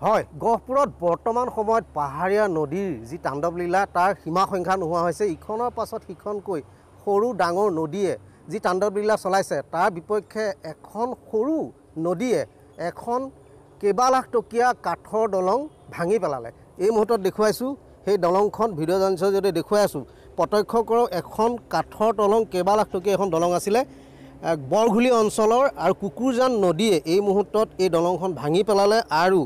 হয়, গহপুৰত বৰ্তমান সময়ত পাহাৰীয়া নদীৰ যি তাণ্ডৱ লীলা তাৰ সীমা সংখ্যা নোহোৱা হৈছে। ইখনৰ পাছত সিখনকৈ সৰু ডাঙৰ নদীয়ে যি তাণ্ডৱ লীলা চলাইছে তাৰ বিপক্ষে এখন সৰু নদীয়ে এখন কেইবা লাখ টকীয়া কাঠৰ দলং ভাঙি পেলালে। এই মুহূৰ্তত দেখুৱাইছোঁ সেই দলংখন ভিডিঅ' জানিছোঁ যদি দেখুৱাই আছোঁ। প্ৰত্যক্ষ কৰক, এখন কাঠৰ দলং কেইবা লাখ টকীয়া এখন দলং আছিলে। বৰঘুলি অঞ্চলৰ আৰু কুকুৰজান নদীয়ে এই মুহূৰ্তত এই দলংখন ভাঙি পেলালে আৰু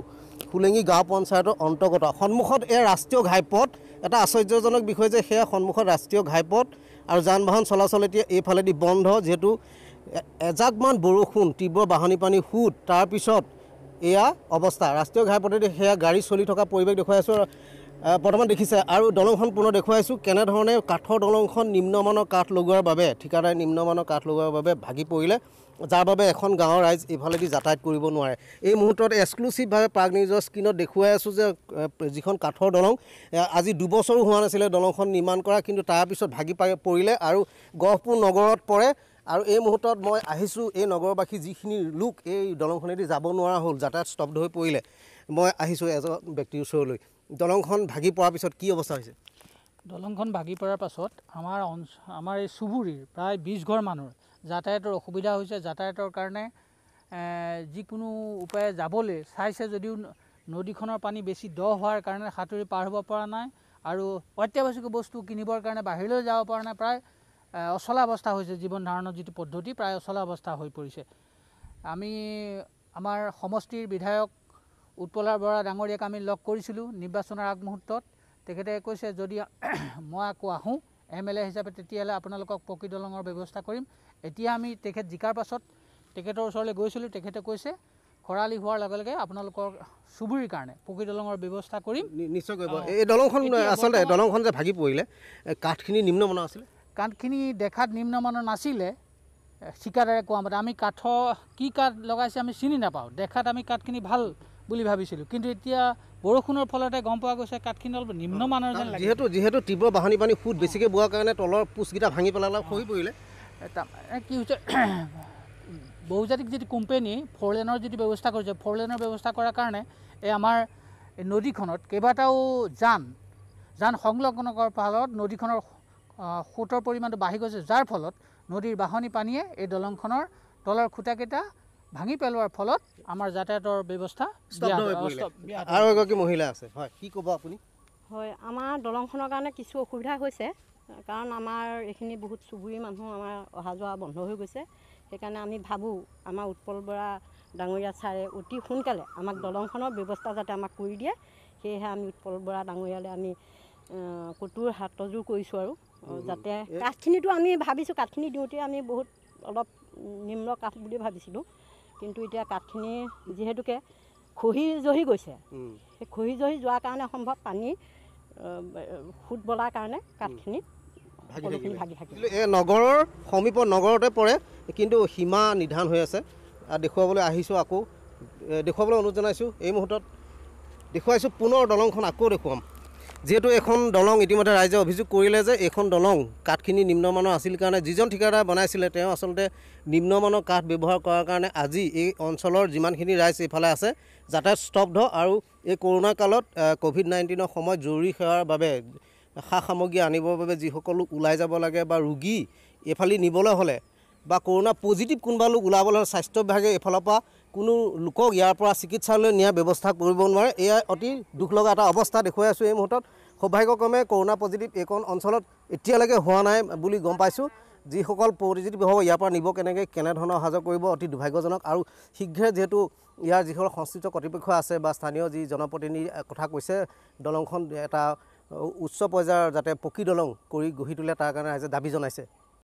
ফুলেঙি গাঁও পঞ্চায়তৰ অন্তৰ্গত সন্মুখত এই ৰাষ্ট্ৰীয় ঘাইপথ। এটা আশ্চৰ্যজনক বিষয় যে সেয়া সন্মুখত ৰাষ্ট্ৰীয় ঘাইপথ আৰু যান বাহন চলাচল এতিয়া এইফালেদি বন্ধ, যিহেতু এজাকমান বৰষুণ তীব্ৰ বাঢ়নী পানী সোঁত তাৰপিছত এয়া অৱস্থা। ৰাষ্ট্ৰীয় ঘাইপথেদি সেয়া গাড়ী চলি থকা পৰিৱেশ দেখুৱাই আছোঁ বৰ্তমান দেখিছে। আৰু দলংখন পুনৰ দেখুৱাইছোঁ কেনেধৰণে কাঠৰ দলংখন নিম্নমানৰ কাঠ লগোৱাৰ বাবে, ঠিকাদাৰে নিম্নমানৰ কাঠ লগোৱাৰ বাবে ভাগি পৰিলে, যাৰ বাবে এখন গাঁৱৰ ৰাইজ এইফালেদি যাতায়াত কৰিব নোৱাৰে। এই মুহূৰ্তত এক্সক্লুচিভভাৱে প্ৰাগ নিউজৰ স্ক্ৰীণত দেখুৱাই আছোঁ যে যিখন কাঠৰ দলং আজি 2 বছৰো হোৱা নাছিলে দলংখন নিৰ্মাণ কৰা, কিন্তু তাৰপিছত ভাগি পৰিলে আৰু গহপুৰ নগৰত পৰে। আৰু এই মুহূৰ্তত মই আহিছোঁ এই নগৰবাসী যিখিনি লোক এই দলংখনেদি যাব নোৱাৰা হ'ল, যাতায়াত স্তব্ধ হৈ পৰিলে। মই আহিছোঁ এজন ব্যক্তিৰ ওচৰলৈ। দলংখন ভাগি পৰাৰ পিছত কি অৱস্থা হৈছে? দলংখন ভাগি পৰাৰ পাছত আমাৰ এই চুবুৰীৰ প্ৰায় 20 ঘৰ মানুহৰ যাতায়াতৰ অসুবিধা হৈছে। যাতায়াতৰ কাৰণে যিকোনো উপায়ে যাবলৈ চাইছে যদিও নদীখনৰ পানী বেছি দ হোৱাৰ কাৰণে সাঁতুৰি পাৰ হ'ব পৰা নাই আৰু অত্যাৱশ্যকীয় বস্তু কিনিবৰ কাৰণে বাহিৰলৈ যাব পৰা নাই। প্ৰায় অচলা অৱস্থা হৈছে, জীৱন ধাৰণৰ যিটো পদ্ধতি প্ৰায় অচলা অৱস্থা হৈ পৰিছে। আমি আমাৰ সমষ্টিৰ বিধায়ক উৎপলা বৰা ডাঙৰীয়াক আমি লগ কৰিছিলোঁ নিৰ্বাচনৰ আগমুহূৰ্তত। তেখেতে কৈছে যদি মই আকৌ আহোঁ MLA হিচাপে তেতিয়াহ'লে আপোনালোকক পকী দলঙৰ ব্যৱস্থা কৰিম। এতিয়া আমি তেখেত জিকাৰ পাছত তেখেতৰ ওচৰলৈ গৈছিলোঁ। তেখেতে কৈছে খৰালি হোৱাৰ লগে লগে আপোনালোকৰ চুবুৰীৰ কাৰণে পকী দলঙৰ ব্যৱস্থা কৰিম। নিশ্চয় কৰিব। এই দলংখন আচলতে দলংখন যে ভাগি পৰিলে কাঠখিনি নিম্নমানৰ আছিলে? কাঠখিনি দেখাত নিম্নমানৰ নাছিলে ঠিকাদাৰে কোৱা মতে। আমি কি কাঠ লগাইছে আমি চিনি নাপাওঁ। দেখাত আমি কাঠখিনি ভাল বুলি ভাবিছিলোঁ, কিন্তু এতিয়া বৰষুণৰ ফলতে গম পোৱা গৈছে কাঠখিনি অলপ নিম্নমানৰ যেন লাগে। যিহেতু তীব্ৰ বাঢ়নী পানী সোঁত বেছিকৈ বোৱাৰ কাৰণে তলৰ পোষ্টকেইটা ভাঙি পেলালে, খহি পৰিলে। কি হৈছে, বহুজাতিক যিটো কোম্পানী 4 লেনৰ যিটো ব্যৱস্থা কৰিছে, 4 লেনৰ ব্যৱস্থা কৰাৰ কাৰণে এই আমাৰ নদীখনত কেইবাটাও যান সংলগ্ন কৰাৰ ফলত নদীখনৰ সোঁতৰ পৰিমাণটো বাঢ়ি গৈছে, যাৰ ফলত নদীৰ বাঢ়নী পানীয়ে এই দলংখনৰ তলৰ খুঁটাকেইটা ভাঙি পেলোৱাৰ ফলত আমাৰ যাতায়াতৰ ব্যৱস্থা। আৰু এগৰাকী মহিলা আছে, হয়, কি ক'ব আপুনি? হয়, আমাৰ দলংখনৰ কাৰণে কিছু অসুবিধা হৈছে, কাৰণ আমাৰ এইখিনি বহুত চুবুৰী মানুহ আমাৰ অহা যোৱা বন্ধ হৈ গৈছে। সেইকাৰণে আমি ভাবোঁ আমাৰ উৎপল বৰা ডাঙৰীয়া ছাৰে অতি সোনকালে আমাক দলংখনৰ ব্যৱস্থা যাতে আমাক কৰি দিয়ে, সেয়েহে আমি উৎপল বৰা ডাঙৰীয়ালৈ আমি কঠোৰ হাতযোৰ কৰিছোঁ। আৰু যাতে কাঠখিনিতো আমি ভাবিছোঁ কাঠখিনি দিওঁতে আমি বহুত অলপ নিম্ন কাঠ বুলি ভাবিছিলোঁ, কিন্তু এতিয়া কাঠখিনি যিহেতুকে খহি জহি গৈছে, সেই খহি জহি যোৱাৰ কাৰণে সম্ভৱ পানী সোঁত বলাৰ কাৰণে কাঠখিনি ভাগি থাকিল। এই নগৰৰ সমীপত নগৰতে পৰে, কিন্তু সীমা নিৰ্ধাৰণ হৈ আছে। দেখুৱাবলৈ আহিছোঁ, আকৌ দেখুৱাবলৈ অনুৰোধ জনাইছোঁ। এই মুহূৰ্তত দেখুৱাইছোঁ, পুনৰ দলংখন আকৌ দেখুৱাম। যিহেতু এখন দলং ইতিমধ্যে ৰাইজে অভিযোগ কৰিলে যে এইখন দলং কাঠখিনি নিম্নমানৰ আছিল কাৰণে যিজন ঠিকাদাৰ বনাইছিলে তেওঁ আচলতে নিম্নমানৰ কাঠ ব্যৱহাৰ কৰাৰ কাৰণে আজি এই অঞ্চলৰ যিমানখিনি ৰাইজ এইফালে আছে যাতায়াত স্তব্ধ। আৰু এই কৰোণা কালত COVID-19 সময়ত জৰুৰী সেৱাৰ বাবে সা সামগ্ৰী আনিবৰ বাবে যিসকল ওলাই যাব লাগে বা ৰোগী এইফালে নিবলৈ হ'লে বা কৰোণা পজিটিভ কোনোবা লোক ওলাবলৈ হ'লে স্বাস্থ্য বিভাগে এইফালৰ পৰা কোনো লোকক ইয়াৰ পৰা চিকিৎসালয়লৈ নিয়াৰ ব্যৱস্থা কৰিব নোৱাৰে। এয়া অতি দুখ লগা এটা অৱস্থা দেখুৱাই আছোঁ। এই মুহূৰ্তত সৌভাগ্যক্ৰমে কৰোণা পজিটিভ এইখন অঞ্চলত এতিয়ালৈকে হোৱা নাই বুলি গম পাইছোঁ। যিসকল পজিটিভ হ'ব ইয়াৰ পৰা নিব কেনেধৰণৰ অহা যোৱা কৰিব অতি দুৰ্ভাগ্যজনক। আৰু শীঘ্ৰে যিহেতু ইয়াৰ যিসকল সংশ্লিষ্ট কৰ্তৃপক্ষ আছে বা স্থানীয় যি জনপ্ৰতিনিধি কথা কৈছে, দলংখন এটা উচ্চ পৰ্যায়ৰ যাতে পকী দলং কৰি গঢ়ি তোলে তাৰ কাৰণে ৰাইজে দাবী জনাইছে।